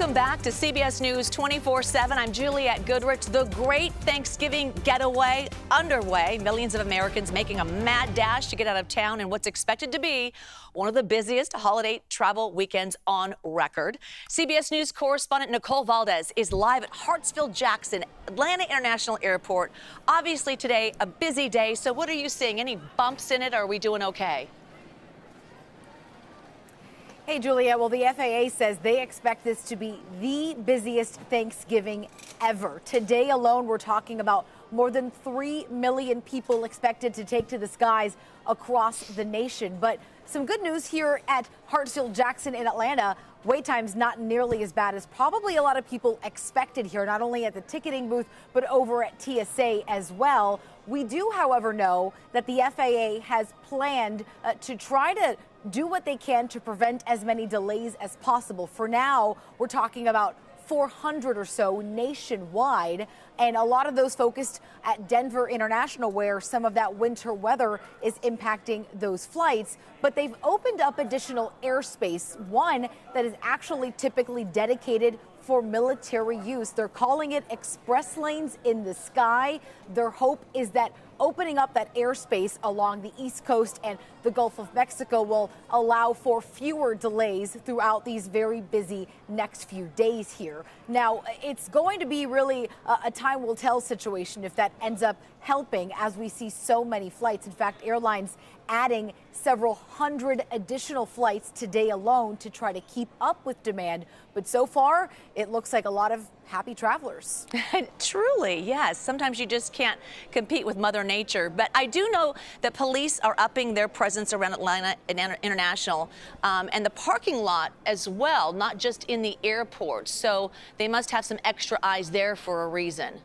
Welcome back to CBS News 24/7. I'm Juliette Goodrich. The great Thanksgiving getaway underway. Millions of Americans making a mad dash to get out of town in what's expected to be one of the busiest holiday travel weekends on record. CBS News correspondent Nicole Valdez is live at Hartsfield-Jackson Atlanta International Airport. Obviously today a busy day. So what are you seeing? Any bumps in it? Or are we doing okay? Hey, Julia. Well, the FAA says they expect this to be the busiest Thanksgiving ever. Today alone, we're talking about more than 3 million people expected to take to the skies across the nation. But some good news here at Hartsfield-Jackson in Atlanta. Wait times not nearly as bad as probably a lot of people expected here, not only at the ticketing booth, but over at TSA as well. We do, however, know that the FAA has planned to try to do what they can to prevent as many delays as possible. For now, we're talking about 400 or so nationwide, and a lot of those focused at Denver International, where some of that winter weather is impacting those flights. But they've opened up additional airspace, one that is actually typically dedicated for military use. They're calling it express lanes in the sky. Their hope is that opening up that airspace along the East Coast and the Gulf of Mexico will allow for fewer delays throughout these very busy next few days here. Now, it's going to be really a time will tell situation if that ends up helping, as we see so many flights. In fact, airlines adding several hundred additional flights today alone to try to keep up with demand. But so far, it looks like a lot of happy travelers. Truly, yes. Sometimes you just can't compete with Mother Nature. But I do know that police are upping their presence around Atlanta International and the parking lot as well, not just in the airport. So they must have some extra eyes there for a reason.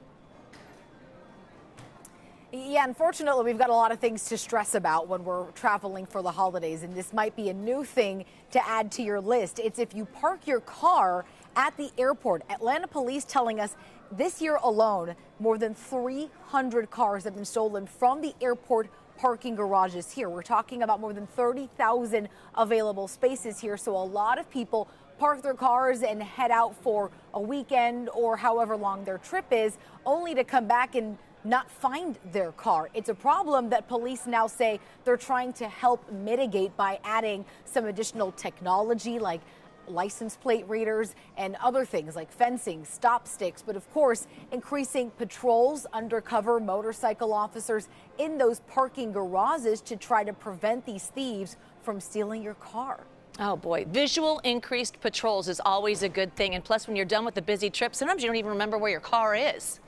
Yeah, unfortunately, we've got a lot of things to stress about when we're traveling for the holidays, and this might be a new thing to add to your list. It's if you park your car at the airport. Atlanta police telling us this year alone, more than 300 cars have been stolen from the airport parking garages here. We're talking about more than 30,000 available spaces here, so a lot of people park their cars and head out for a weekend or however long their trip is, only to come back and not find their car. It's a problem that police now say they're trying to help mitigate by adding some additional technology like license plate readers and other things like fencing, stop sticks, but of course, increasing patrols, undercover motorcycle officers in those parking garages to try to prevent these thieves from stealing your car. Oh boy, visual increased patrols is always a good thing. And plus, when you're done with the busy trip, sometimes you don't even remember where your car is.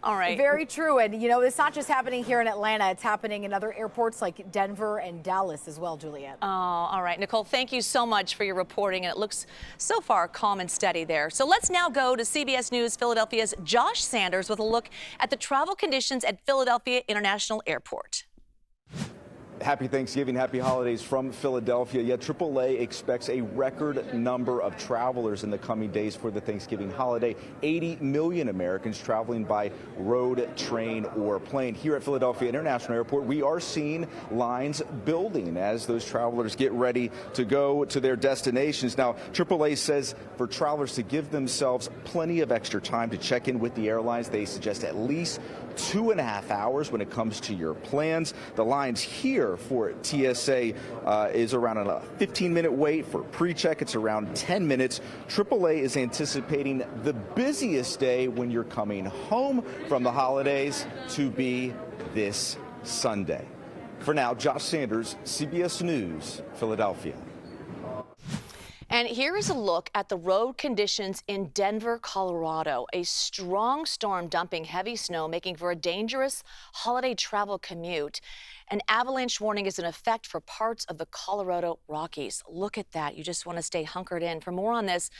All right. Very true. And, you know, it's not just happening here in Atlanta. It's happening in other airports like Denver and Dallas as well, Juliette. Oh, all right. Nicole, thank you so much for your reporting. And it looks so far calm and steady there. So let's now go to CBS News Philadelphia's Josh Sanders with a look at the travel conditions at Philadelphia International Airport. Happy Thanksgiving, happy holidays from Philadelphia. Yet AAA expects a record number of travelers in the coming days for the Thanksgiving holiday. 80 million Americans traveling by road, train, or plane. Here at Philadelphia International Airport, we are seeing lines building as those travelers get ready to go to their destinations. Now, AAA says for travelers to give themselves plenty of extra time to check in with the airlines. They suggest at least 2.5 hours when it comes to your plans. The lines here for TSA is around a 15-minute wait. For pre-check, it's around 10 minutes. AAA is anticipating the busiest day when you're coming home from the holidays to be this Sunday. For now, Josh Sanders, CBS News, Philadelphia. And here is a look at the road conditions in Denver, Colorado. A strong storm dumping heavy snow, making for a dangerous holiday travel commute. An avalanche warning is in effect for parts of the Colorado Rockies. Look at that. You just want to stay hunkered in. For more on this,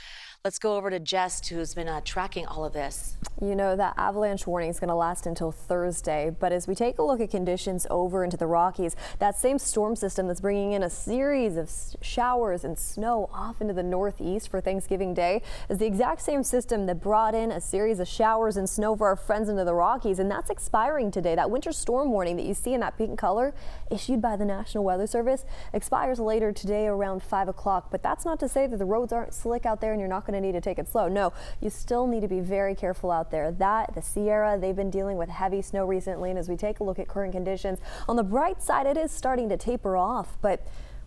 let's go over to Jess, who's been tracking all of this. You know, that avalanche warning is going to last until Thursday. But as we take a look at conditions over into the Rockies, that same storm system that's bringing in a series of showers and snow off into the northeast for Thanksgiving Day is the exact same system that brought in a series of showers and snow for our friends into the Rockies, and that's expiring today. That winter storm warning that you see in that pink color, issued by the National Weather Service, expires later today around 5 o'clock. But that's not to say that the roads aren't slick out there and you're not going to need to take it slow. No, you still need to be very careful out there. The Sierra, they've been dealing with heavy snow recently, and as we take a look at current conditions, on the bright side, it is starting to taper off, but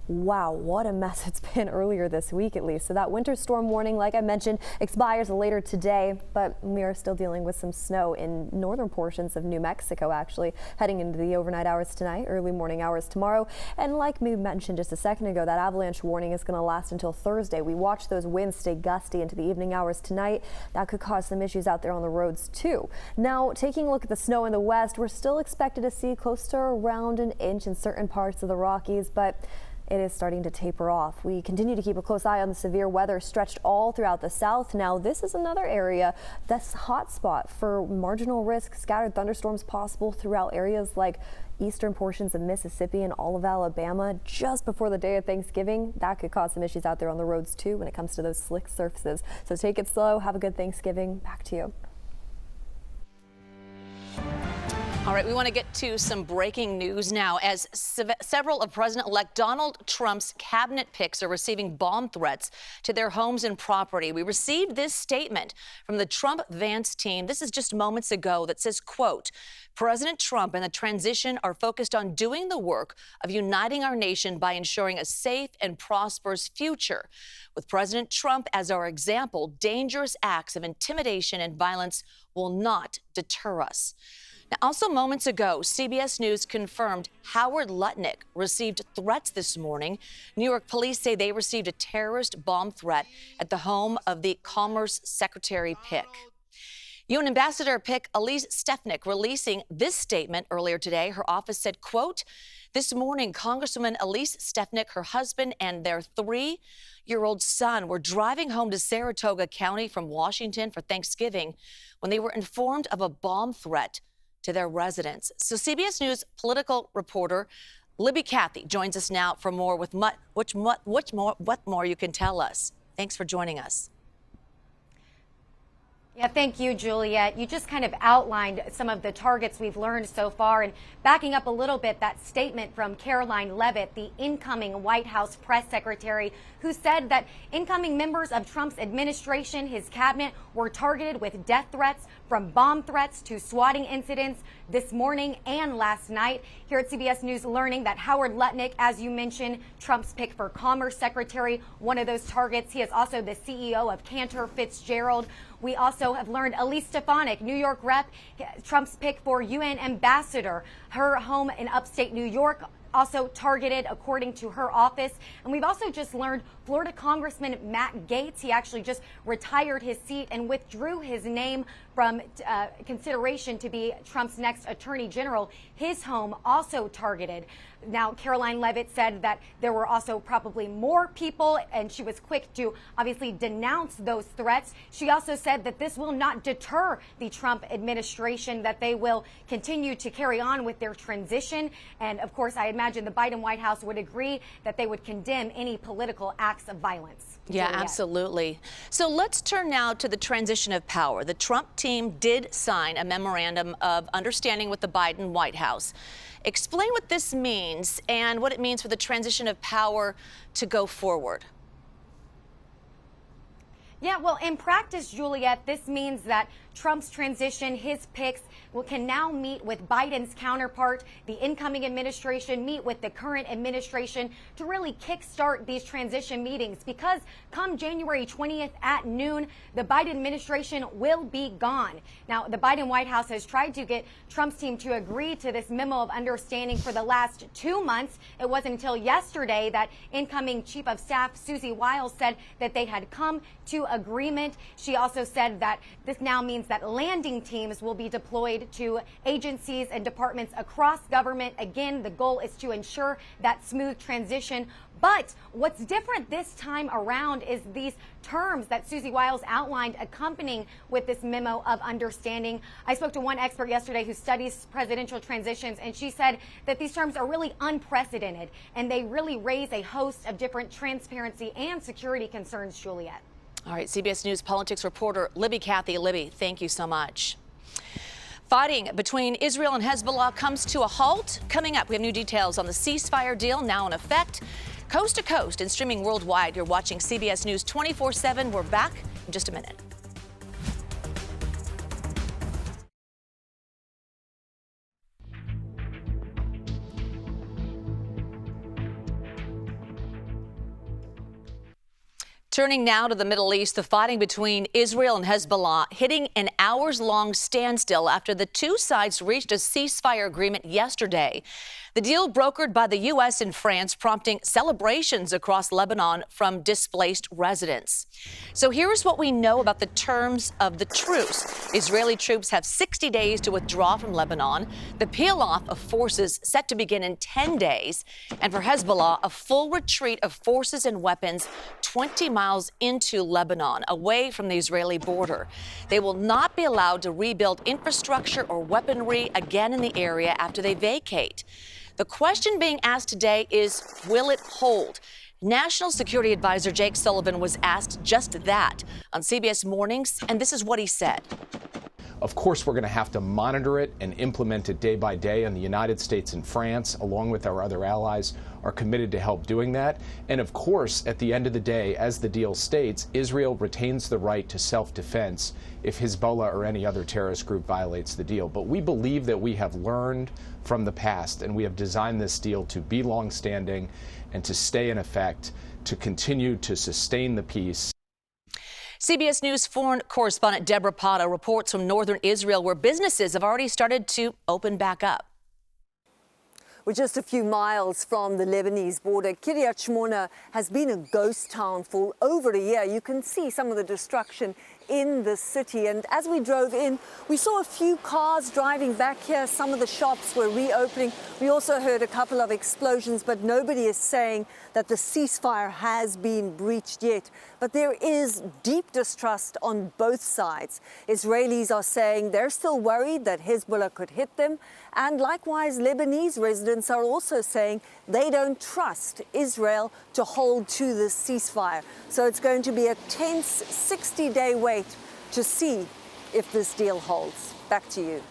wow, what a mess it's been earlier this week, at least. So that winter storm warning, like I mentioned, expires later today, but we are still dealing with some snow in northern portions of New Mexico, actually, heading into the overnight hours tonight, early morning hours tomorrow. And like we mentioned just a second ago, that avalanche warning is going to last until Thursday. We watch those winds stay gusty into the evening hours tonight. That could cause some issues out there on the roads, too. Now, taking a look at the snow in the west, we're still expected to see close to around an inch in certain parts of the Rockies, but it is starting to taper off. We continue to keep a close eye on the severe weather stretched all throughout the south. Now, this is another area that's hot spot for marginal risk. Scattered thunderstorms possible throughout areas like eastern portions of Mississippi and all of Alabama just before the day of Thanksgiving. That could cause some issues out there on the roads, too, when it comes to those slick surfaces. So take it slow. Have a good Thanksgiving. Back to you. All right, we want to get to some breaking news now as several of President-elect Donald Trump's cabinet picks are receiving bomb threats to their homes and property. We received this statement from the Trump-Vance team. This is just moments ago that says, quote, President Trump and the transition are focused on doing the work of uniting our nation by ensuring a safe and prosperous future. With President Trump as our example, dangerous acts of intimidation and violence will not deter us. Now, also moments ago, CBS News confirmed Howard Lutnick received threats this morning. New York police say they received a terrorist bomb threat at the home of the Commerce Secretary Pick. UN Ambassador Pick Elise Stefanik releasing this statement earlier today. Her office said, quote, this morning, Congresswoman Elise Stefanik, her husband, and their 3-year-old son were driving home to Saratoga County from Washington for Thanksgiving when they were informed of a bomb threat to their residence. So CBS News political reporter Libby Cathy joins us now for more with what more you can tell us. Thanks for joining us. Yeah, thank you, Juliet. You just kind of outlined some of the targets we've learned so far. And backing up a little bit, that statement from Caroline Leavitt, the incoming White House press secretary, who said that incoming members of Trump's administration, his cabinet, were targeted with death threats, from bomb threats to swatting incidents this morning and last night. Here at CBS News, learning that Howard Lutnick, as you mentioned, Trump's pick for Commerce Secretary, one of those targets. He is also the CEO of Cantor Fitzgerald. We also have learned Elise Stefanik, New York rep, Trump's pick for UN ambassador. Her home in upstate New York also targeted, according to her office. And we've also just learned Florida Congressman Matt Gaetz, he actually just retired his seat and withdrew his name from consideration to be Trump's next attorney general. His home also targeted. Now, Caroline Leavitt said that there were also probably more people, and she was quick to obviously denounce those threats. She also said that this will not deter the Trump administration, that they will continue to carry on with their transition. And of course, I imagine the Biden White House would agree that they would condemn any political acts of violence. Yeah, absolutely. So let's turn now to the transition of power. The Trump team did sign a memorandum of understanding with the Biden White House. Explain what this means and what it means for the transition of power to go forward. Yeah, well, in practice, Juliet, this means that Trump's transition, his picks, can now meet with Biden's counterpart, the incoming administration, meet with the current administration to really kickstart these transition meetings, because come January 20th at noon, the Biden administration will be gone. Now, the Biden White House has tried to get Trump's team to agree to this memo of understanding for the last 2 months. It wasn't until yesterday that incoming Chief of Staff Susie Wiles said that they had come to agreement. She also said that this now means means that landing teams will be deployed to agencies and departments across government. Again, the goal is to ensure that smooth transition. But what's different this time around is these terms that Susie Wiles outlined accompanying with this memo of understanding. I spoke to one expert yesterday who studies presidential transitions, and she said that these terms are really unprecedented and they really raise a host of different transparency and security concerns, Juliet. All right, CBS News politics reporter Libby Cathy. Libby, thank you so much. Fighting between Israel and Hezbollah comes to a halt. Coming up, we have new details on the ceasefire deal now in effect. Coast to coast and streaming worldwide, you're watching CBS News 24/7. We're back in just a minute. Turning now to the Middle East, the fighting between Israel and Hezbollah hitting an hours-long standstill after the two sides reached a ceasefire agreement yesterday. The deal brokered by the U.S. and France, prompting celebrations across Lebanon from displaced residents. So here's what we know about the terms of the truce. Israeli troops have 60 days to withdraw from Lebanon. The peel-off of forces set to begin in 10 days. And for Hezbollah, a full retreat of forces and weapons 20 miles into Lebanon, away from the Israeli border. They will not be allowed to rebuild infrastructure or weaponry again in the area after they vacate. The question being asked today is, will it hold? National Security Advisor Jake Sullivan was asked just that on CBS Mornings, and this is what he said. Of course, we're going to have to monitor it and implement it day by day, and the United States and France, along with our other allies, are committed to help doing that. And of course, at the end of the day, as the deal states, Israel retains the right to self-defense if Hezbollah or any other terrorist group violates the deal. But we believe that we have learned from the past, and we have designed this deal to be long-standing and to stay in effect, to continue to sustain the peace. CBS News foreign correspondent Deborah Pata reports from northern Israel, where businesses have already started to open back up. We're just a few miles from the Lebanese border. Kiryat Shmona has been a ghost town for over a year. You can see some of the destruction in the city. And as we drove in, we saw a few cars driving back here. Some of the shops were reopening. We also heard a couple of explosions, but nobody is saying that the ceasefire has been breached yet. But there is deep distrust on both sides. Israelis are saying they're still worried that Hezbollah could hit them. And likewise, Lebanese residents are also saying they don't trust Israel to hold to the ceasefire. So it's going to be a tense 60-day wait to see if this deal holds. Back to you.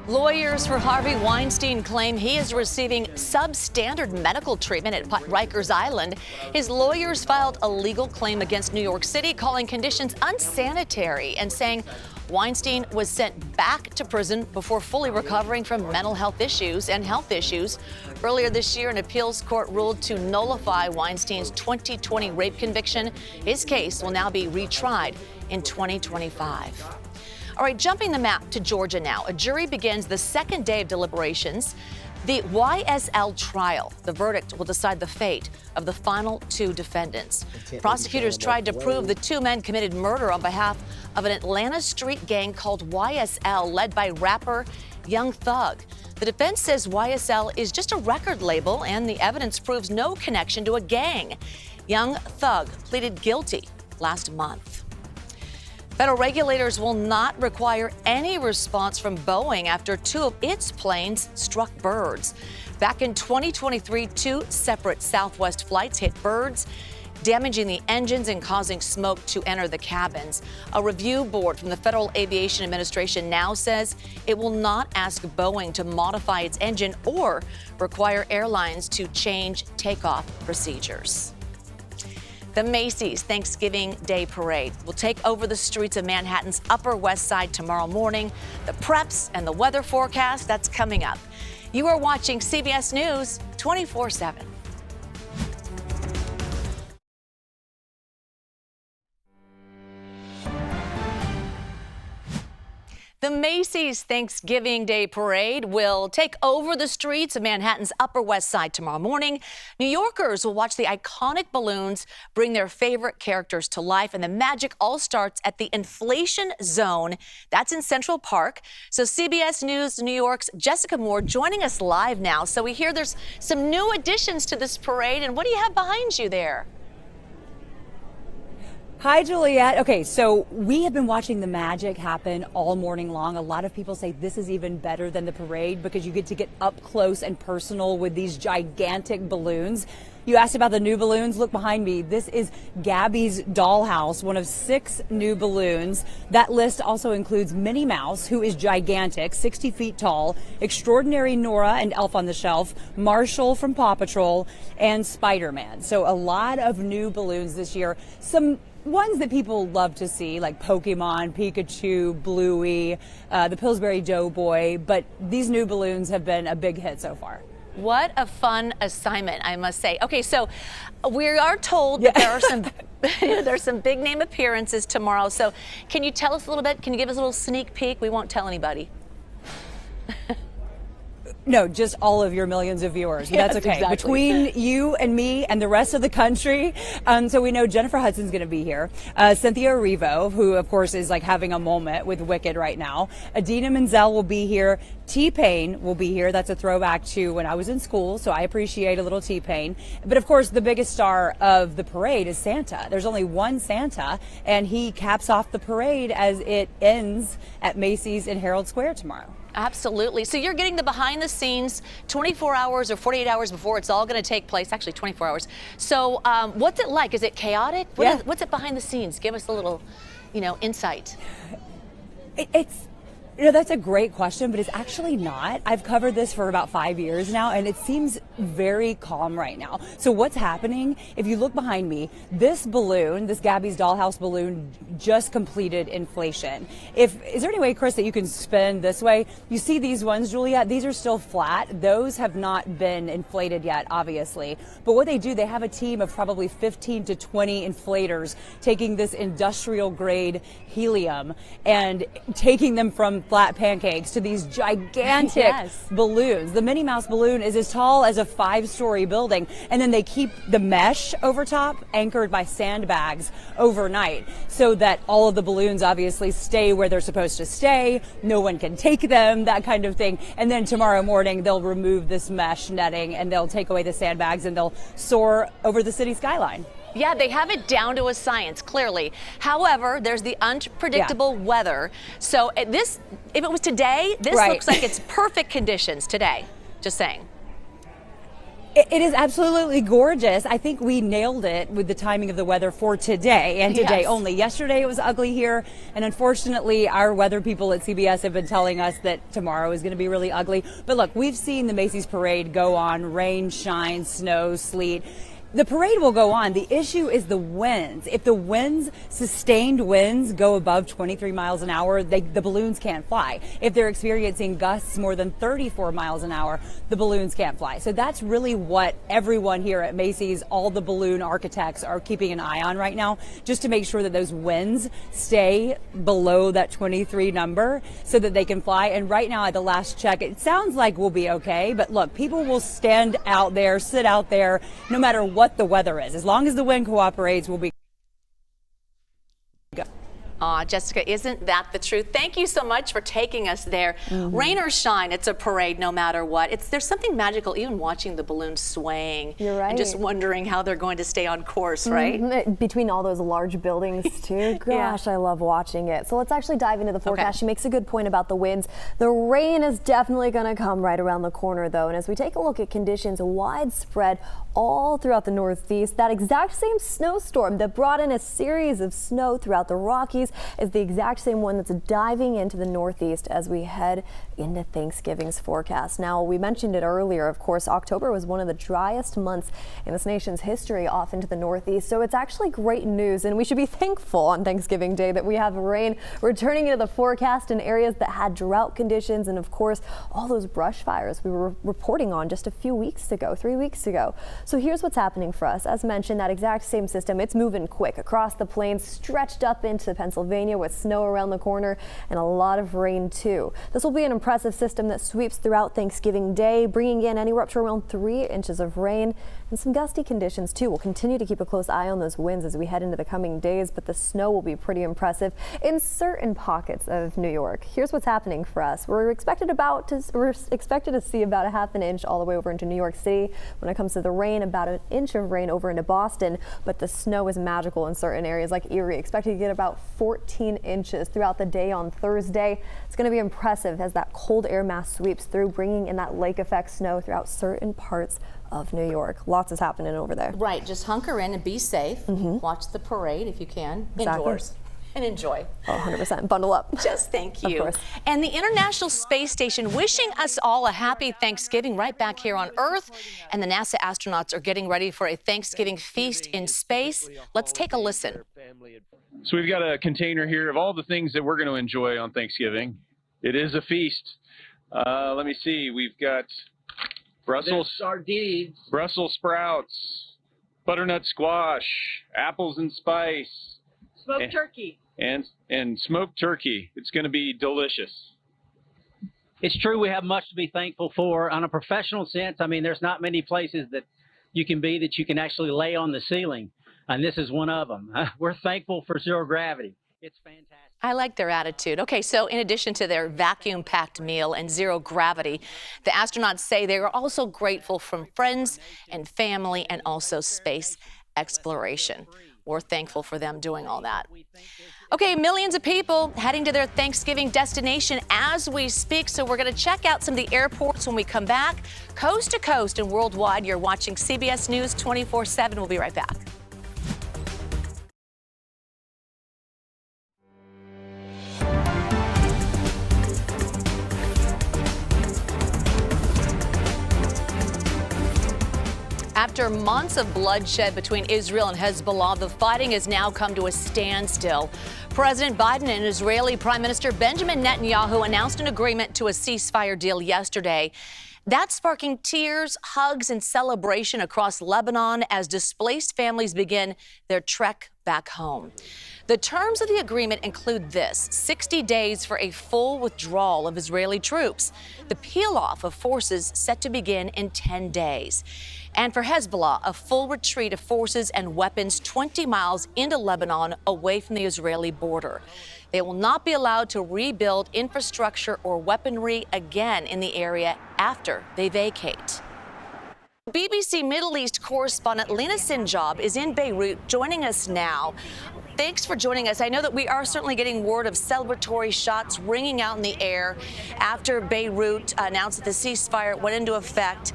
Lawyers for Harvey Weinstein claim he is receiving substandard medical treatment at Rikers Island. His lawyers filed a legal claim against New York City, calling conditions unsanitary and saying Weinstein was sent back to prison before fully recovering from mental health issues and health issues. Earlier this year, an appeals court ruled to nullify Weinstein's 2020 rape conviction. His case will now be retried in 2025. All right, jumping the map to Georgia now. A jury begins the second day of deliberations. The YSL trial, the verdict will decide the fate of the final two defendants. Prosecutors tried to prove the two men committed murder on behalf of an Atlanta street gang called YSL, led by rapper Young Thug. The defense says YSL is just a record label, and the evidence proves no connection to a gang. Young Thug pleaded guilty last month. Federal regulators will not require any response from Boeing after two of its planes struck birds. Back in 2023, two separate Southwest flights hit birds, damaging the engines and causing smoke to enter the cabins. A review board from the Federal Aviation Administration now says it will not ask Boeing to modify its engine or require airlines to change takeoff procedures. The Macy's Thanksgiving Day Parade will take over the streets of Manhattan's Upper West Side tomorrow morning. The preps and the weather forecast, that's coming up. You are watching CBS News 24/7. The The Macy's Thanksgiving Day Parade will take over the streets of Manhattan's Upper West Side tomorrow morning. New Yorkers will watch the iconic balloons bring their favorite characters to life, and the magic all starts at the Inflation Zone. That's in Central Park. So CBS News New York's Jessica Moore joining us live now. So we hear there's some new additions to this parade, and what do you have behind you there? Hi, Juliet. Okay, so we have been watching the magic happen all morning long. A lot of people say this is even better than the parade because you get to get up close and personal with these gigantic balloons. You asked about the new balloons. Look behind me. This is Gabby's dollhouse, one of 6 new balloons. That list also includes Minnie Mouse, who is gigantic, 60 feet tall, Extraordinary Nora and Elf on the Shelf, Marshall from Paw Patrol, and Spider-Man. So a lot of new balloons this year. Some ones that people love to see, like Pokemon, Pikachu, Bluey, the Pillsbury Doughboy, but these new balloons have been a big hit so far. What a fun assignment, I must say. Okay, so we are told that there are some there's some big name appearances tomorrow. So can you tell us a little bit? Can you give us a little sneak peek? We won't tell anybody. No, just all of your millions of viewers. Yes, that's okay. Exactly. Between you and me and the rest of the country. So we know Jennifer Hudson's going to be here. Cynthia Erivo, who of course is like having a moment with Wicked right now. Idina Menzel will be here. T-Pain will be here. That's a throwback to when I was in school, so I appreciate a little T-Pain. But of course, the biggest star of the parade is Santa. There's only one Santa, and he caps off the parade as it ends at Macy's in Herald Square tomorrow. Absolutely. So you're getting the behind the scenes 24 hours or 48 hours before it's all going to take place, actually 24 hours. So what's it like? Is it chaotic? What's it behind the scenes? Give us a little, insight. That's a great question, but it's actually not. I've covered this for about 5 years now, and it seems very calm right now. So what's happening, if you look behind me, this balloon, this Gabby's Dollhouse balloon, just completed inflation. Is there any way, Chris, that you can spin this way? You see these ones, Juliet, these are still flat. Those have not been inflated yet, obviously. But what they do, they have a team of probably 15 to 20 inflators taking this industrial grade helium and taking them from flat pancakes to these gigantic balloons. The Minnie Mouse balloon is as tall as a 5-story building, and then they keep the mesh over top anchored by sandbags overnight so that all of the balloons obviously stay where they're supposed to stay. No one can take them, that kind of thing. And then tomorrow morning they'll remove this mesh netting and they'll take away the sandbags and they'll soar over the city skyline. Yeah, they have it down to a science, clearly. However, there's the unpredictable weather. So if it was today, this looks like it's perfect conditions today. Just saying. It is absolutely gorgeous. I think we nailed it with the timing of the weather for today and today only. Yesterday it was ugly here, and unfortunately our weather people at CBS have been telling us that tomorrow is going to be really ugly. But look, we've seen the Macy's parade go on, rain, shine, snow, sleet. The parade will go on. The issue is the winds. If the winds, sustained winds, go above 23 miles an hour, the balloons can't fly. If they're experiencing gusts more than 34 miles an hour, the balloons can't fly. So that's really what everyone here at Macy's, all the balloon architects, are keeping an eye on right now, just to make sure that those winds stay below that 23 number so that they can fly. And right now, at the last check, it sounds like we'll be okay. But look, people will stand out there, sit out there, no matter what the weather is. As long as the wind cooperates, we'll be good. Jessica, isn't that the truth? Thank you so much for taking us there. Rain or shine, it's a parade no matter what. There's something magical even watching the balloons swaying. You're right. And just wondering how they're going to stay on course, right? Between all those large buildings too. Gosh, I love watching it. So let's actually dive into the forecast. She makes a good point about the winds. The rain is definitely going to come right around the corner though. And as we take a look at conditions widespread all throughout the Northeast, that exact same snowstorm that brought in a series of snow throughout the Rockies is the exact same one that's diving into the Northeast as we head into Thanksgiving's forecast. Now, we mentioned it earlier, of course, October was one of the driest months in this nation's history off into the Northeast, so it's actually great news, and we should be thankful on Thanksgiving Day that we have rain returning into the forecast in areas that had drought conditions and, of course, all those brush fires we were reporting on just a few weeks ago, 3 weeks ago. So here's what's happening for us. As mentioned, that exact same system, it's moving quick across the plains, stretched up into Pennsylvania Pennsylvania with snow around the corner and a lot of rain too. This will be an impressive system that sweeps throughout Thanksgiving Day, bringing in anywhere up to around 3 inches of rain and some gusty conditions too. We'll continue to keep a close eye on those winds as we head into the coming days, but the snow will be pretty impressive in certain pockets of New York. Here's what's happening for us. We're expected to see about a half an inch all the way over into New York City. When it comes to the rain, about an inch of rain over into Boston, but the snow is magical in certain areas like Erie. Expected to get about 14 inches throughout the day on Thursday. It's going to be impressive as that cold air mass sweeps through, bringing in that lake effect snow throughout certain parts of New York. Lots is happening over there. Right, just hunker in and be safe. Watch the parade if you can, indoors. And enjoy. Oh, 100%. Bundle up. Just thank you. Of course. And the International Space Station wishing us all a happy Thanksgiving right back here on Earth. And the NASA astronauts are getting ready for a Thanksgiving feast in space. Let's take a listen. So we've got a container here of all the things that we're going to enjoy on Thanksgiving. It is a feast. Let me see. We've got Brussels sardines, Brussels sprouts, butternut squash, apples and spice, smoked turkey. And smoked turkey. It's going to be delicious. It's true we have much to be thankful for. On a professional sense, I mean, there's not many places that you can be that you can actually lay on the ceiling, and this is one of them. We're thankful for zero gravity. It's fantastic. I like their attitude. Okay, so in addition to their vacuum-packed meal and zero gravity, the astronauts say they are also grateful from friends and family and also space exploration. We're thankful for them doing all that. Okay, millions of people heading to their Thanksgiving destination as we speak. So we're going to check out some of the airports when we come back. Coast to coast and worldwide, you're watching CBS News 24/7. We'll be right back. After months of bloodshed between Israel and Hezbollah, the fighting has now come to a standstill. President Biden and Israeli Prime Minister Benjamin Netanyahu announced an agreement to a ceasefire deal yesterday. That's sparking tears, hugs, and celebration across Lebanon as displaced families begin their trek back home. The terms of the agreement include this: 60 days for a full withdrawal of Israeli troops, the peel-off of forces set to begin in 10 days. And for Hezbollah, a full retreat of forces and weapons 20 miles into Lebanon away from the Israeli border. They will not be allowed to rebuild infrastructure or weaponry again in the area after they vacate. BBC Middle East correspondent Lena Sinjab is in Beirut joining us now. Thanks for joining us. I know that we are certainly getting word of celebratory shots ringing out in the air after Beirut announced that the ceasefire went into effect.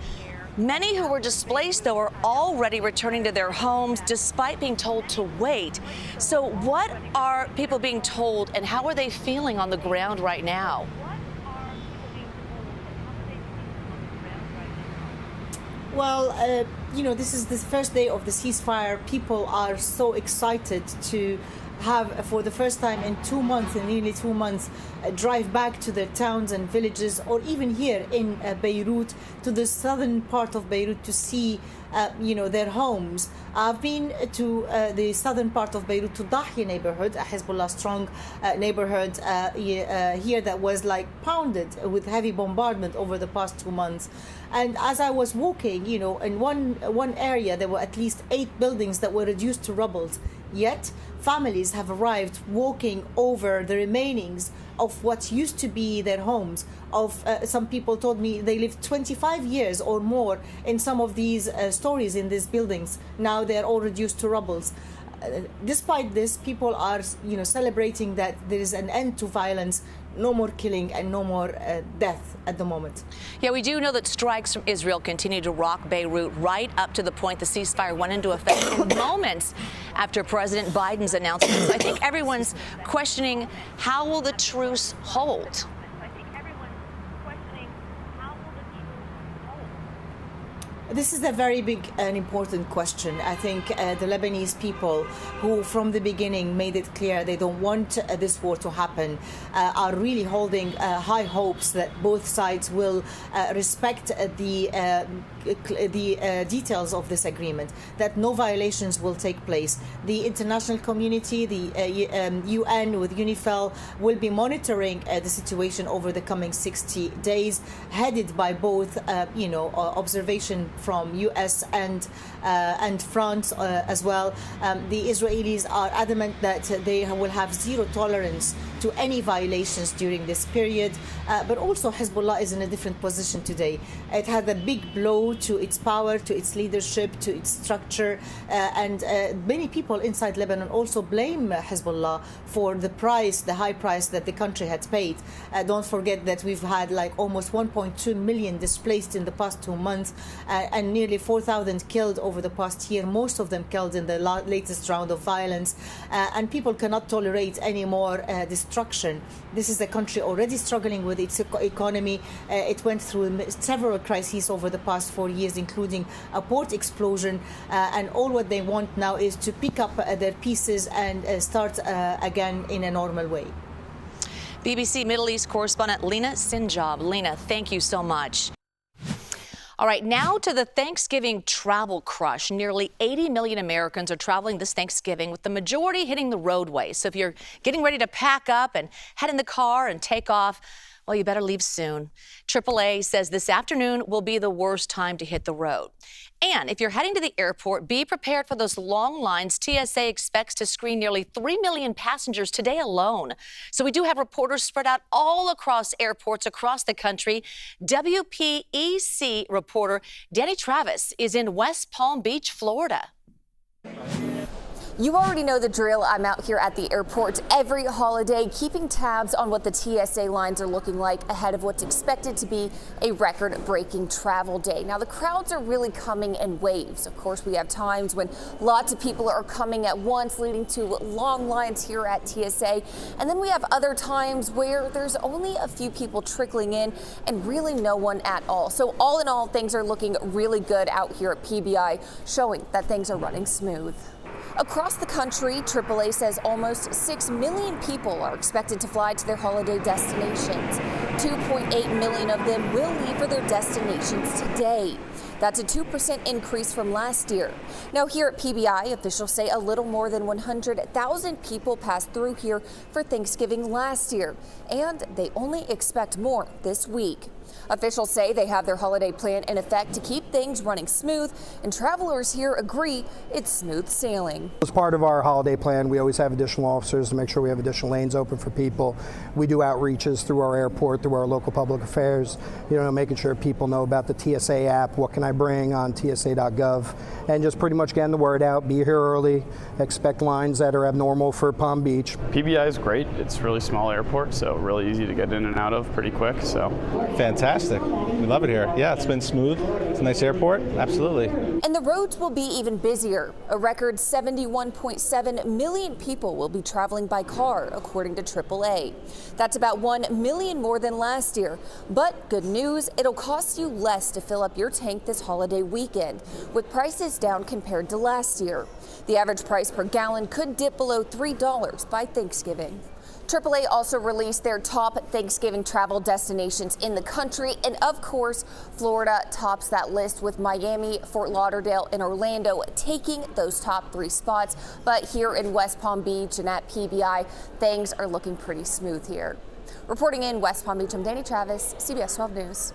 Many who were displaced, though, are already returning to their homes despite being told to wait. So what are people being told and how are they feeling on the ground right now? Well, this is the first day of the ceasefire. People are so excited to have, for the first time in 2 months, in nearly 2 months, drive back to their towns and villages, or even here in Beirut, to the southern part of Beirut to see, their homes. I've been to the southern part of Beirut, to Dahya neighborhood, a Hezbollah-strong neighborhood here that was like pounded with heavy bombardment over the past 2 months. And as I was walking, in one area, there were at least 8 buildings that were reduced to rubble. Yet, families have arrived walking over the remainings of what used to be their homes. Some people told me they lived 25 years or more in some of these stories in these buildings. Now they're all reduced to rubble. Despite this, people are, celebrating that there is an end to violence, no more killing, and no more death at the moment. Yeah, we do know that strikes from Israel continue to rock Beirut right up to the point the ceasefire went into effect in moments after President Biden's announcement. So I think everyone's questioning, how will the truce hold? This is a very big and important question. I think the Lebanese people, who from the beginning made it clear they don't want this war to happen, are really holding high hopes that both sides will respect the details of this agreement, that no violations will take place. The international community, the UN with UNIFIL, will be monitoring the situation over the coming 60 days, headed by both, observation from US and France as well. The Israelis are adamant that they will have zero tolerance to any violations during this period. But also Hezbollah is in a different position today. It had a big blow to its power, to its leadership, to its structure. And many people inside Lebanon also blame Hezbollah for the high price that the country had paid. Don't forget that we've had like almost 1.2 million displaced in the past 2 months, and nearly 4,000 killed over the past year, most of them killed in the latest round of violence. And people cannot tolerate any more destruction. This is a country already struggling with its economy. It went through several crises over the past 4 years, including a port explosion. And all what they want now is to pick up their pieces and start again in a normal way. BBC Middle East correspondent Lena Sinjab. Lena, thank you so much. All right, now to the Thanksgiving travel crush. Nearly 80 million Americans are traveling this Thanksgiving, with the majority hitting the roadways. So if you're getting ready to pack up and head in the car and take off, well, you better leave soon. AAA says this afternoon will be the worst time to hit the road. And if you're heading to the airport, be prepared for those long lines. TSA expects to screen nearly 3 million passengers today alone. So we do have reporters spread out all across airports across the country. WPEC reporter Danny Travis is in West Palm Beach, Florida. You already know the drill. I'm out here at the airport every holiday, keeping tabs on what the TSA lines are looking like ahead of what's expected to be a record-breaking travel day. Now, the crowds are really coming in waves. Of course, we have times when lots of people are coming at once, leading to long lines here at TSA. And then we have other times where there's only a few people trickling in and really no one at all. So all in all, things are looking really good out here at PBI, showing that things are running smooth. Across the country, AAA says almost 6 million people are expected to fly to their holiday destinations. 2.8 million of them will leave for their destinations today. That's a 2% increase from last year. Now, here at PBI, officials say a little more than 100,000 people passed through here for Thanksgiving last year, and they only expect more this week. Officials say they have their holiday plan in effect to keep things running smooth, and travelers here agree it's smooth sailing. As part of our holiday plan, we always have additional officers to make sure we have additional lanes open for people. We do outreaches through our airport, through our local public affairs, making sure people know about the TSA app, what can I bring on tsa.gov, and just pretty much getting the word out. Be here early, expect lines that are abnormal for Palm Beach. PBI is great. It's a really small airport, so really easy to get in and out of pretty quick. So fantastic. We love it here. Yeah, it's been smooth. It's a nice airport. Absolutely. And the roads will be even busier. A record 71.7 million people will be traveling by car, according to AAA. That's about 1 million more than last year. But good news, it'll cost you less to fill up your tank this holiday weekend, with prices down compared to last year. The average price per gallon could dip below $3 by Thanksgiving. AAA also released their top Thanksgiving travel destinations in the country, and of course, Florida tops that list, with Miami, Fort Lauderdale, and Orlando taking those top 3 spots. But here in West Palm Beach and at PBI, things are looking pretty smooth here. Reporting in West Palm Beach, I'm Danny Travis, CBS 12 News.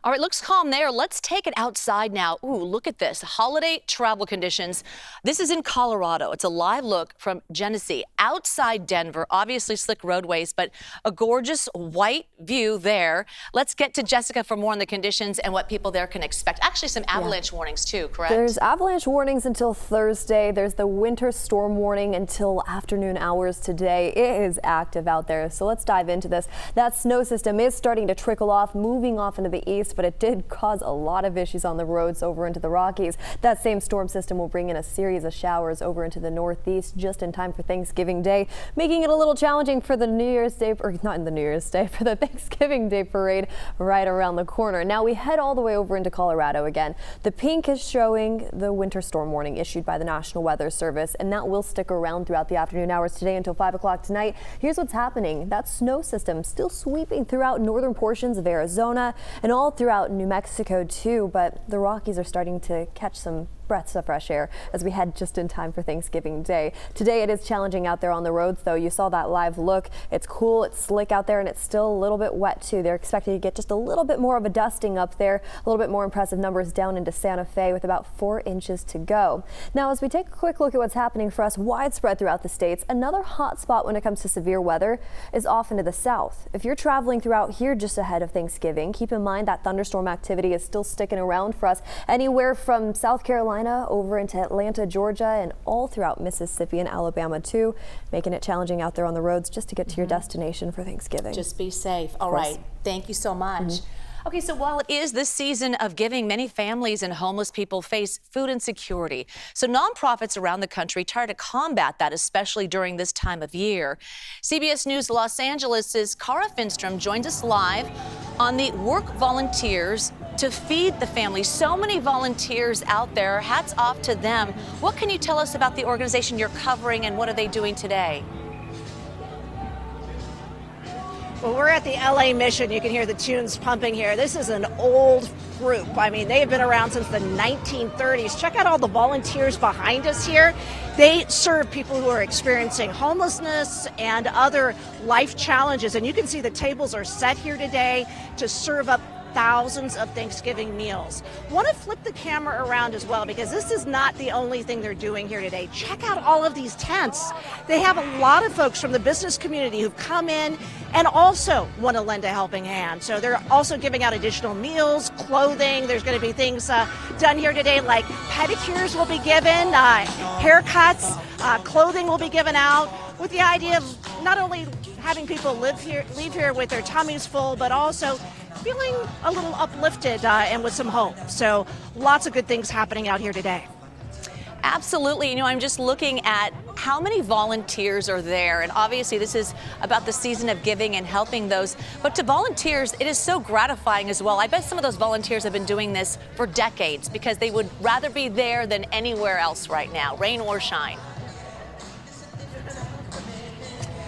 All right, looks calm there. Let's take it outside now. Ooh, look at this. Holiday travel conditions. This is in Colorado. It's a live look from Genesee outside Denver. Obviously slick roadways, but a gorgeous white view there. Let's get to Jessica for more on the conditions and what people there can expect. Actually, some avalanche warnings too, correct? There's avalanche warnings until Thursday. There's the winter storm warning until afternoon hours today. It is active out there. So let's dive into this. That snow system is starting to trickle off, moving off into the the east, but it did cause a lot of issues on the roads over into the Rockies. That same storm system will bring in a series of showers over into the northeast just in time for Thanksgiving Day, making it a little challenging for the New Year's Day, or not in the New Year's Day, for the Thanksgiving Day parade right around the corner. Now we head all the way over into Colorado again. The pink is showing the winter storm warning issued by the National Weather Service, and that will stick around throughout the afternoon hours today until 5 o'clock tonight. Here's what's happening. That snow system still sweeping throughout northern portions of Arizona and all throughout New Mexico too, but the Rockies are starting to catch some breaths of fresh air as we head just in time for Thanksgiving Day. Today it is challenging out there on the roads though. You saw that live look. It's cool, it's slick out there, and it's still a little bit wet too. They're expecting to get just a little bit more of a dusting up there. A little bit more impressive numbers down into Santa Fe with about 4 inches to go. Now as we take a quick look at what's happening for us widespread throughout the states, another hot spot when it comes to severe weather is off into the south. If you're traveling throughout here just ahead of Thanksgiving, keep in mind that thunderstorm activity is still sticking around for us anywhere from South Carolina over into Atlanta, Georgia, and all throughout Mississippi and Alabama too, making it challenging out there on the roads just to get to your destination for Thanksgiving. Just be safe. All right. Thank you so much. Okay, so while it is this season of giving, many families and homeless people face food insecurity. So nonprofits around the country try to combat that, especially during this time of year. CBS News Los Angeles' Cara Finstrom joins us live on the Work Volunteers to feed the families. So many volunteers out there. Hats off to them. What can you tell us about the organization you're covering and what are they doing today? Well, we're at the LA Mission. You can hear the tunes pumping here. This is an old group. I mean, they have been around since the 1930s. Check out all the volunteers behind us here. They serve people who are experiencing homelessness and other life challenges. And you can see the tables are set here today to serve up thousands of Thanksgiving meals. Want to flip the camera around as well, because this is not the only thing they're doing here today. Check out all of these tents. They have a lot of folks from the business community who've come in and also want to lend a helping hand. So they're also giving out additional meals, clothing. There's going to be things done here today like pedicures will be given, haircuts, clothing will be given out, with the idea of not only having people leave here with their tummies full, but also feeling a little uplifted and with some hope. So lots of good things happening out here today. Absolutely. You know, I'm just looking at how many volunteers are there. And obviously this is about the season of giving and helping those. But to volunteers, it is so gratifying as well. I bet some of those volunteers have been doing this for decades because they would rather be there than anywhere else right now, rain or shine.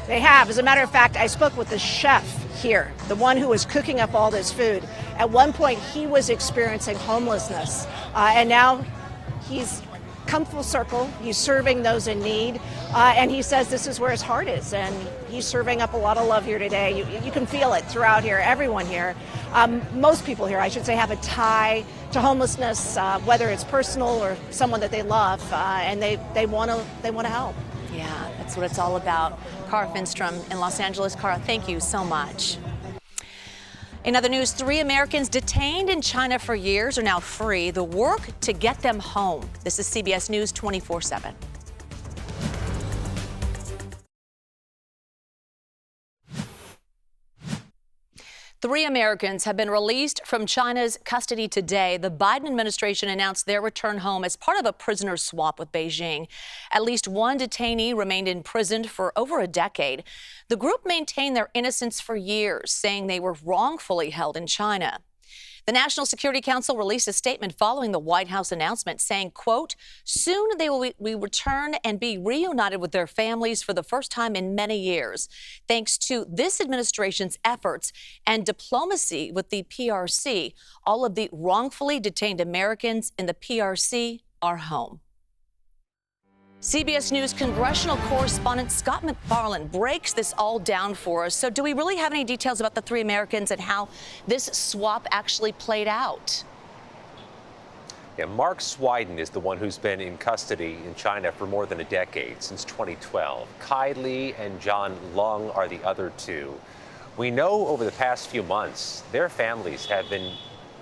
They have. As a matter of fact, I spoke with the chef here, the one who was cooking up all this food. At one point, he was experiencing homelessness, and now he's come full circle. He's serving those in need, and he says this is where his heart is, and he's serving up a lot of love here today. You can feel it throughout here, everyone here. Most people here, I should say, have a tie to homelessness, whether it's personal or someone that they love, and they want to help. Yeah, that's what it's all about. Cara Finstrom in Los Angeles. Cara, thank you so much. In other news, 3 Americans detained in China for years are now free. The work to get them home. This is CBS News 24/7. 3 Americans have been released from China's custody today. The Biden administration announced their return home as part of a prisoner swap with Beijing. At least one detainee remained imprisoned for over a decade. The group maintained their innocence for years, saying they were wrongfully held in China. The National Security Council released a statement following the White House announcement saying, quote, soon they will return and be reunited with their families for the first time in many years, thanks to this administration's efforts and diplomacy with the PRC. All of the wrongfully detained Americans in the PRC are home. CBS News congressional correspondent Scott McFarland breaks this all down for us. So do we really have any details about the 3 Americans and how this swap actually played out? Yeah, Mark Swiden is the one who's been in custody in China for more than a decade, since 2012. Kai Li and John Lung are the other 2. We know over the past few months, their families have been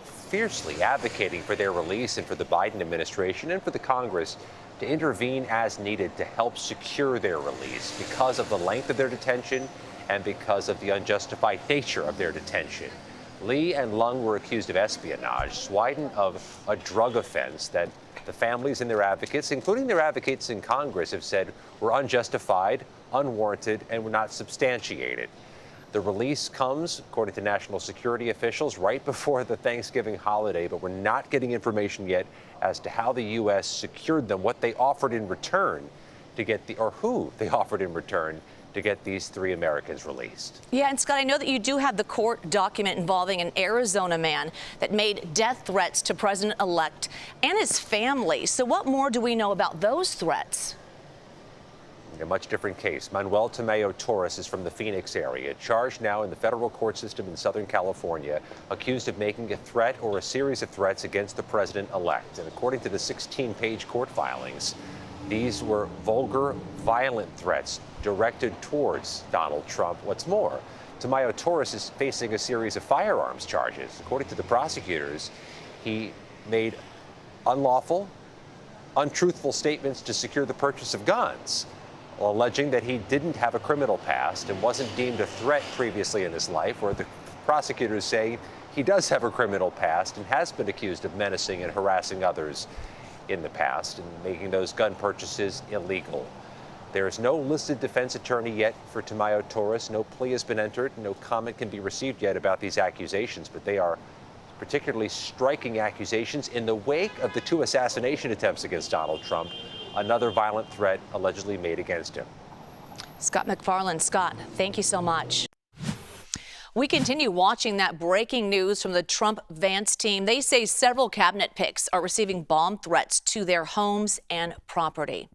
fiercely advocating for their release and for the Biden administration and for the Congress to intervene as needed to help secure their release because of the length of their detention and because of the unjustified nature of their detention. Lee and Lung were accused of espionage, Swiden of a drug offense that the families and their advocates, including their advocates in Congress, have said were unjustified, unwarranted, and were not substantiated. The release comes, according to national security officials, right before the Thanksgiving holiday, but we're not getting information yet as to how the U.S. secured them, what they offered in return to get or who they offered in return to get these 3 Americans released. Yeah, and Scott, I know that you do have the court document involving an Arizona man that made death threats to President-elect and his family. So what more do we know about those threats? A much different case. Manuel Tamayo Torres is from the Phoenix area, charged now in the federal court system in Southern California, accused of making a threat or a series of threats against the president-elect. And according to the 16-page court filings, these were vulgar, violent threats directed towards Donald Trump. What's more, Tamayo Torres is facing a series of firearms charges. According to the prosecutors, he made unlawful, untruthful statements to secure the purchase of guns, while alleging that he didn't have a criminal past and wasn't deemed a threat previously in his life, where the prosecutors say he does have a criminal past and has been accused of menacing and harassing others in the past and making those gun purchases illegal. There is no listed defense attorney yet for Tamayo Torres. No plea has been entered. No comment can be received yet about these accusations, but they are particularly striking accusations in the wake of the 2 assassination attempts against Donald Trump, another violent threat allegedly made against him. Scott McFarland. Scott, thank you so much. We continue watching that breaking news from the Trump-Vance team. They say several cabinet picks are receiving bomb threats to their homes and property.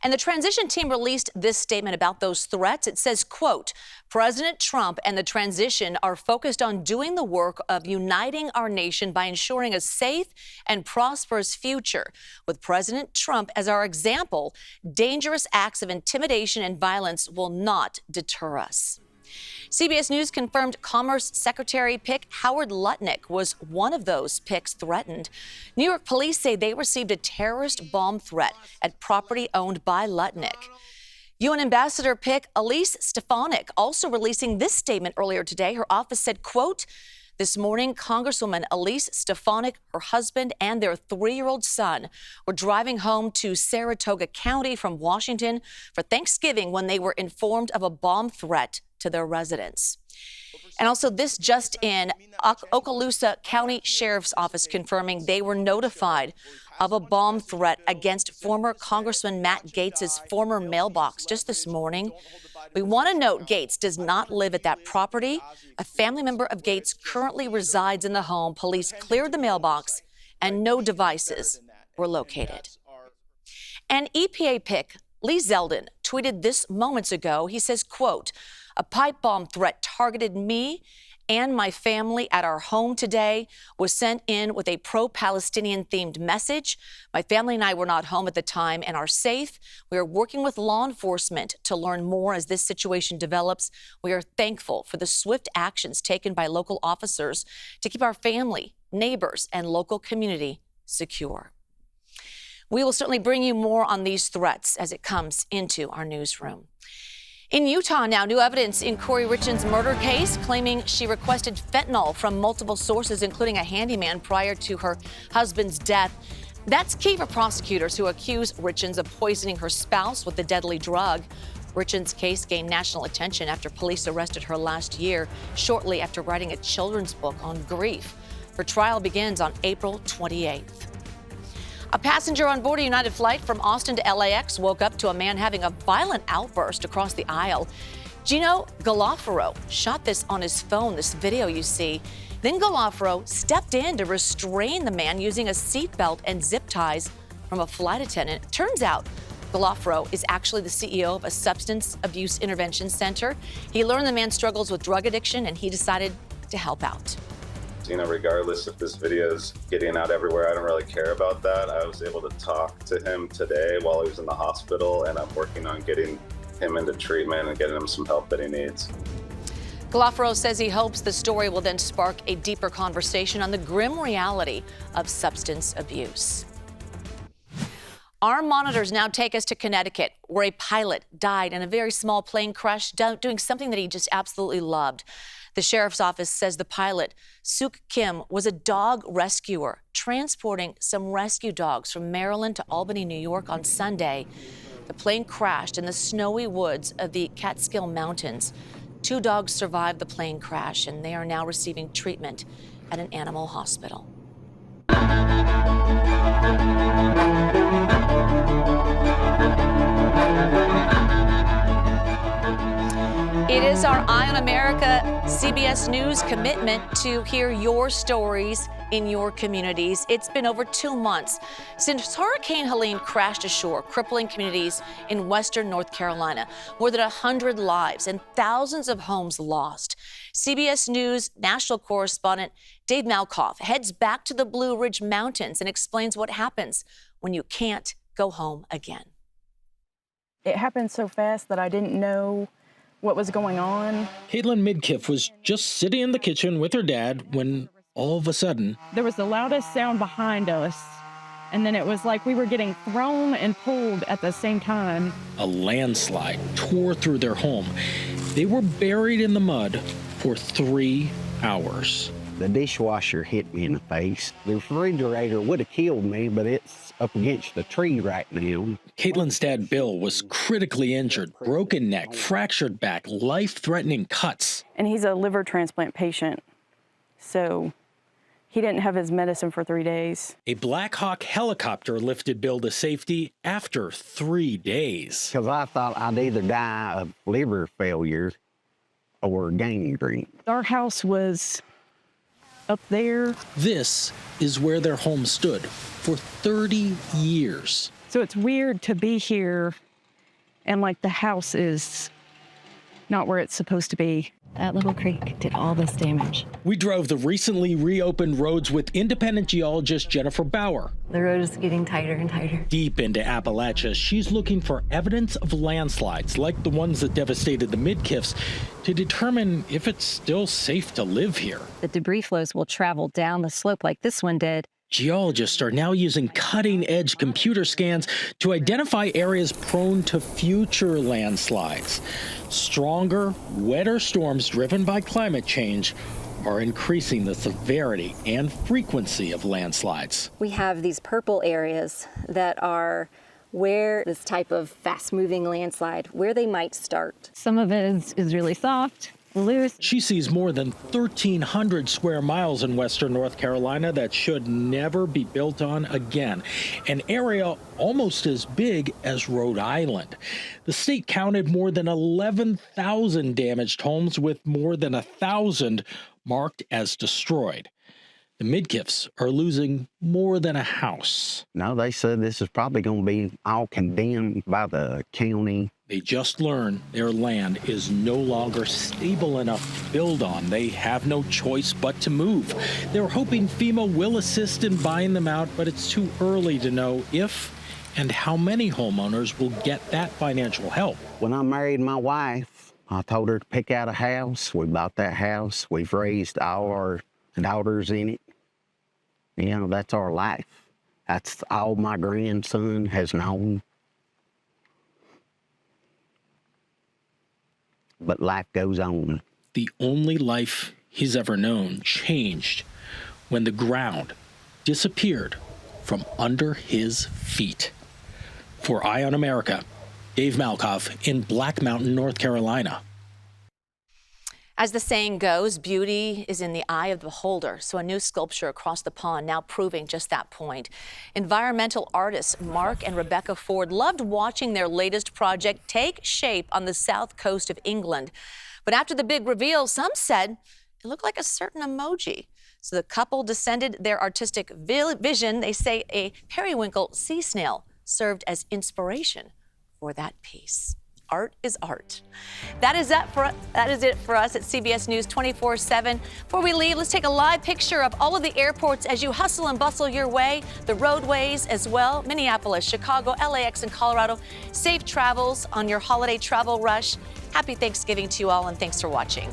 And the transition team released this statement about those threats. It says, quote, President Trump and the transition are focused on doing the work of uniting our nation by ensuring a safe and prosperous future. With President Trump as our example, dangerous acts of intimidation and violence will not deter us. CBS News confirmed Commerce Secretary pick Howard Lutnick was one of those picks threatened. New York police say they received a terrorist bomb threat at property owned by Lutnick. UN Ambassador pick Elise Stefanik also releasing this statement earlier today. Her office said, quote, this morning, Congresswoman Elise Stefanik, her husband, and their 3-year-old son were driving home to Saratoga County from Washington for Thanksgiving when they were informed of a bomb threat to their residence. And also this just in, Okaloosa County Sheriff's Office confirming they were notified of a bomb threat against former Congressman Matt Gaetz's former mailbox just this morning. We want to note Gaetz does not live at that property. A family member of Gaetz currently resides in the home. Police cleared the mailbox and no devices were located. And EPA pick Lee Zeldin tweeted this moments ago. He says, quote, a pipe bomb threat targeted me and my family at our home today, was sent in with a pro-Palestinian themed message. My family and I were not home at the time and are safe. We are working with law enforcement to learn more as this situation develops. We are thankful for the swift actions taken by local officers to keep our family, neighbors, and local community secure. We will certainly bring you more on these threats as it comes into our newsroom. In Utah now, new evidence in Corey Richins' murder case claiming she requested fentanyl from multiple sources, including a handyman, prior to her husband's death. That's key for prosecutors who accuse Richins of poisoning her spouse with the deadly drug. Richins' case gained national attention after police arrested her last year, shortly after writing a children's book on grief. Her trial begins on April 28th. A passenger on board a United flight from Austin to LAX woke up to a man having a violent outburst across the aisle. Gino Galafaro shot this on his phone, this video you see. Then Galafaro stepped in to restrain the man using a seatbelt and zip ties from a flight attendant. It turns out Galafaro is actually the CEO of a substance abuse intervention center. He learned the man struggles with drug addiction and he decided to help out. You know, regardless if this video is getting out everywhere, I don't really care about that. I was able to talk to him today while he was in the hospital, and I'm working on getting him into treatment and getting him some help that he needs. Galafaro says he hopes the story will then spark a deeper conversation on the grim reality of substance abuse. Our monitors now take us to Connecticut, where a pilot died in a very small plane crash doing something that he just absolutely loved. The sheriff's office says the pilot, Suk Kim, was a dog rescuer transporting some rescue dogs from Maryland to Albany, New York on Sunday. The plane crashed in the snowy woods of the Catskill Mountains. 2 dogs survived the plane crash, and they are now receiving treatment at an animal hospital. It is our Eye on America CBS News commitment to hear your stories in your communities. It's been over 2 months since Hurricane Helene crashed ashore, crippling communities in western North Carolina. More than 100 lives and thousands of homes lost. CBS News national correspondent Dave Malkoff heads back to the Blue Ridge Mountains and explains what happens when you can't go home again. It happened so fast that I didn't know what was going on. Caitlin Midkiff was just sitting in the kitchen with her dad when all of a sudden there was the loudest sound behind us, and then it was like we were getting thrown and pulled at the same time. A landslide tore through their home. They were buried in the mud for 3 hours. The dishwasher hit me in the face. The refrigerator would have killed me, but it's up against the tree right now. Caitlin's dad, Bill, was critically injured, broken neck, fractured back, life-threatening cuts. And he's a liver transplant patient, so he didn't have his medicine for 3 days. A Black Hawk helicopter lifted Bill to safety after 3 days. Because I thought I'd either die of liver failure or gangrene. Our house was up there. This is where their home stood for 30 years. So it's weird to be here and like the house is not where it's supposed to be. That little creek did all this damage. We drove the recently reopened roads with independent geologist Jennifer Bauer. The road is getting tighter and tighter. Deep into Appalachia, she's looking for evidence of landslides like the ones that devastated the Midkiffs to determine if it's still safe to live here. The debris flows will travel down the slope like this one did. Geologists are now using cutting-edge computer scans to identify areas prone to future landslides. Stronger, wetter storms driven by climate change are increasing the severity and frequency of landslides. We have these purple areas that are where this type of fast-moving landslide, where they might start. Some of it is really soft, loose. She sees more than 1,300 square miles in western North Carolina that should never be built on again, an area almost as big as Rhode Island. The state counted more than 11,000 damaged homes, with more than 1,000 marked as destroyed. The Midkiffs are losing more than a house. No, they said this is probably going to be all condemned by the county. They just learned their land is no longer stable enough to build on. They have no choice but to move. They're hoping FEMA will assist in buying them out, but it's too early to know if and how many homeowners will get that financial help. When I married my wife, I told her to pick out a house. We bought that house. We've raised all our daughters in it. You know, that's our life. That's all my grandson has known. But life goes on. The only life he's ever known changed when the ground disappeared from under his feet. For Eye on America, Dave Malkoff in Black Mountain, North Carolina. As the saying goes, beauty is in the eye of the beholder. So a new sculpture across the pond now proving just that point. Environmental artists Mark and Rebecca Ford loved watching their latest project take shape on the south coast of England. But after the big reveal, some said it looked like a certain emoji. So the couple descended their artistic vision. They say a periwinkle sea snail served as inspiration for that piece. Art is art. That is it for us at CBS News 24/7. Before we leave, let's take a live picture of all of the airports as you hustle and bustle your way, the roadways as well. Minneapolis, Chicago, LAX, and Colorado. Safe travels on your holiday travel rush. Happy Thanksgiving to you all, and thanks for watching.